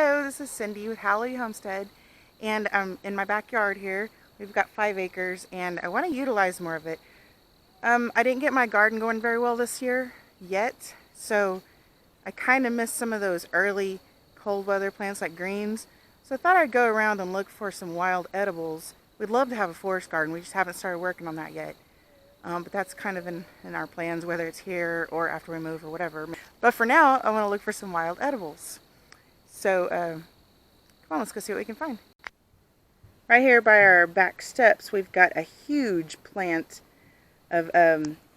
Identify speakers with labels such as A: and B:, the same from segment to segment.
A: Hello, this is Cindy with Halley Homestead, and in my backyard here. We've got 5 acres, and I want to utilize more of it. I didn't get my garden going very well this year yet, so I kind of missed some of those early cold weather plants like greens. So I thought I'd go around and look for some wild edibles. We'd love to have a forest garden. We just haven't started working on that yet. But that's kind of in our plans, whether it's here or after we move or whatever. But for now, I want to look for some wild edibles. So, come on, let's go see what we can find. Right here by our back steps, we've got a huge plant of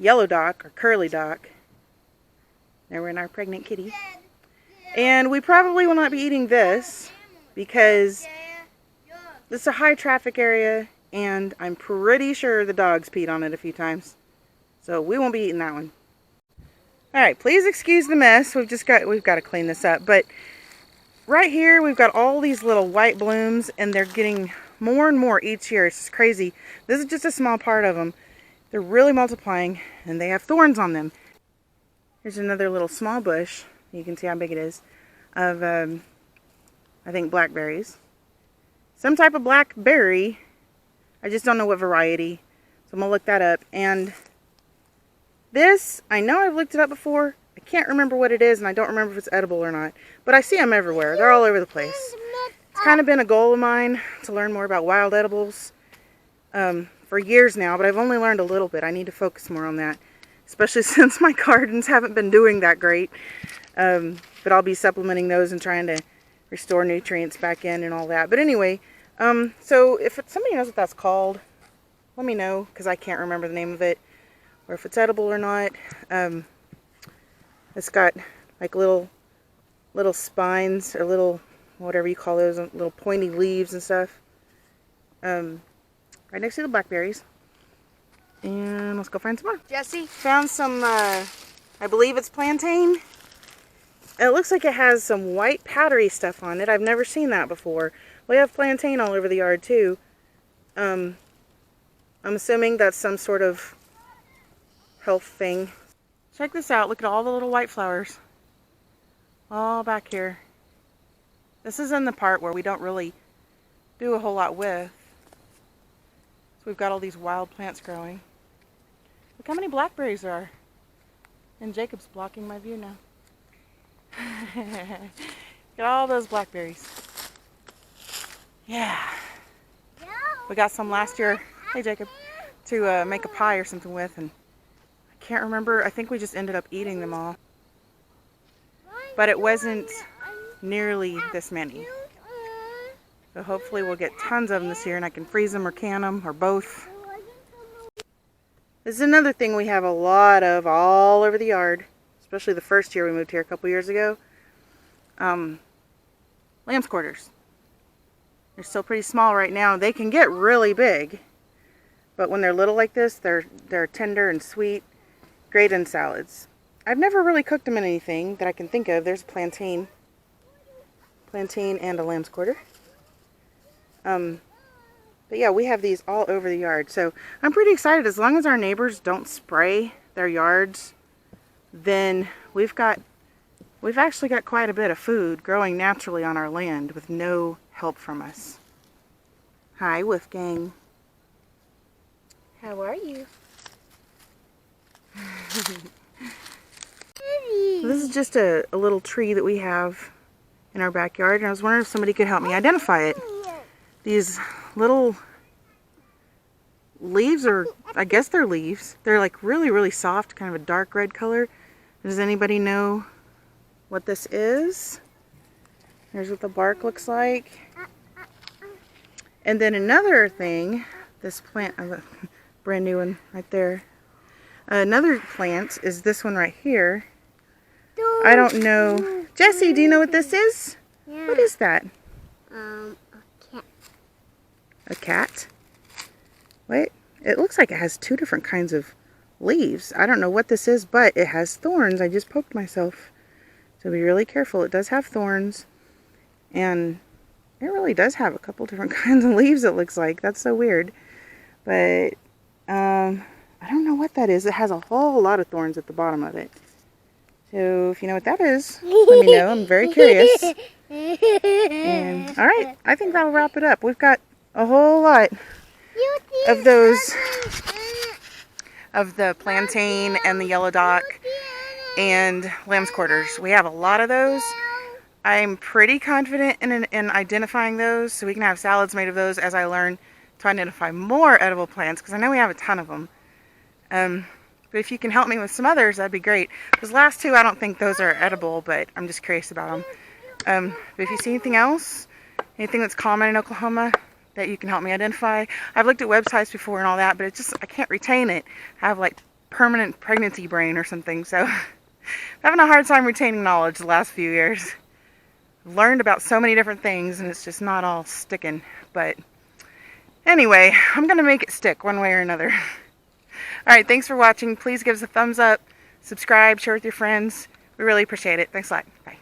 A: yellow dock or curly dock. There we're in our pregnant kitty. And we probably will not be eating this because this is a high traffic area and I'm pretty sure the dogs peed on it a few times. So we won't be eating that one. Alright, please excuse the mess. We've got to clean this up. But right here we've got all these little white blooms and they're getting more and more each year. It's just crazy. This is just a small part of them. They're really multiplying and they have thorns on them. Here's another little small bush. You can see how big it is. Of, I think blackberries. Some type of blackberry. I just don't know what variety. So I'm going to look that up. And this, I know I've looked it up before. I can't remember what it is and I don't remember if it's edible or not. But I see them everywhere. They're all over the place. It's kind of been a goal of mine to learn more about wild edibles for years now. But I've only learned a little bit. I need to focus more on that. Especially since my gardens haven't been doing that great. But I'll be supplementing those and trying to restore nutrients back in and all that. But anyway, so if somebody knows what that's called, let me know, because I can't remember the name of it, or if it's edible or not. It's got like little spines, or little, whatever you call those, little pointy leaves and stuff. Right next to the blackberries. And let's go find some more. Jesse found some, I believe it's plantain. And it looks like it has some white powdery stuff on it. I've never seen that before. We have plantain all over the yard too. I'm assuming that's some sort of health thing. Check this out. Look at all the little white flowers. All back here. This is in the part where we don't really do a whole lot with. So we've got all these wild plants growing. Look how many blackberries there are. And Jacob's blocking my view now. Got all those blackberries. Yeah. We got some last year. Hey Jacob. To make a pie or something with. And I can't remember. I think we just ended up eating them all. But it wasn't nearly this many. So hopefully we'll get tons of them this year and I can freeze them or can them or both. This is another thing we have a lot of all over the yard. Especially the first year we moved here a couple years ago. Lamb's quarters. They're still pretty small right now. They can get really big. But when they're little like this, they're tender and sweet. Great in salads. I've never really cooked them in anything that I can think of. There's plantain. Plantain and a lamb's quarter. But yeah, we have these all over the yard. So I'm pretty excited. As long as our neighbors don't spray their yards, then we've actually got quite a bit of food growing naturally on our land with no help from us. Hi, Wolfgang. How are you? This is just a little tree that we have in our backyard, and I was wondering if somebody could help me identify it. These little leaves, or I guess they're leaves. They're like really, really soft, kind of a dark red color. Does anybody know what this is? Here's what the bark looks like. And then another thing, this plant, brand new one right there. Another plant is this one right here. I don't know. Jesse, do you know what this is?
B: Yeah.
A: What is that?
B: A cat.
A: A cat? Wait, it looks like it has 2 different kinds of leaves. I don't know what this is, but it has thorns. I just poked myself. So be really careful. It does have thorns. And it really does have a couple different kinds of leaves, it looks like. That's so weird. But I don't know what that is. It has a whole lot of thorns at the bottom of it. So if you know what that is, let me know. I'm very curious. And all right, I think that'll wrap it up. We've got a whole lot of those, of the plantain and the yellow dock and lamb's quarters. We have a lot of those. I'm pretty confident in identifying those, so we can have salads made of those as I learn to identify more edible plants, because I know we have a ton of them. But if you can help me with some others, that'd be great. Those last two, I don't think those are edible, but I'm just curious about them. But if you see anything else, anything that's common in Oklahoma that you can help me identify. I've looked at websites before and all that, but it's just, I can't retain it. I have like permanent pregnancy brain or something, so I'm having a hard time retaining knowledge the last few years. I've learned about so many different things and it's just not all sticking. But anyway, I'm going to make it stick one way or another. Alright, thanks for watching. Please give us a thumbs up, subscribe, share with your friends. We really appreciate it. Thanks a lot. Bye.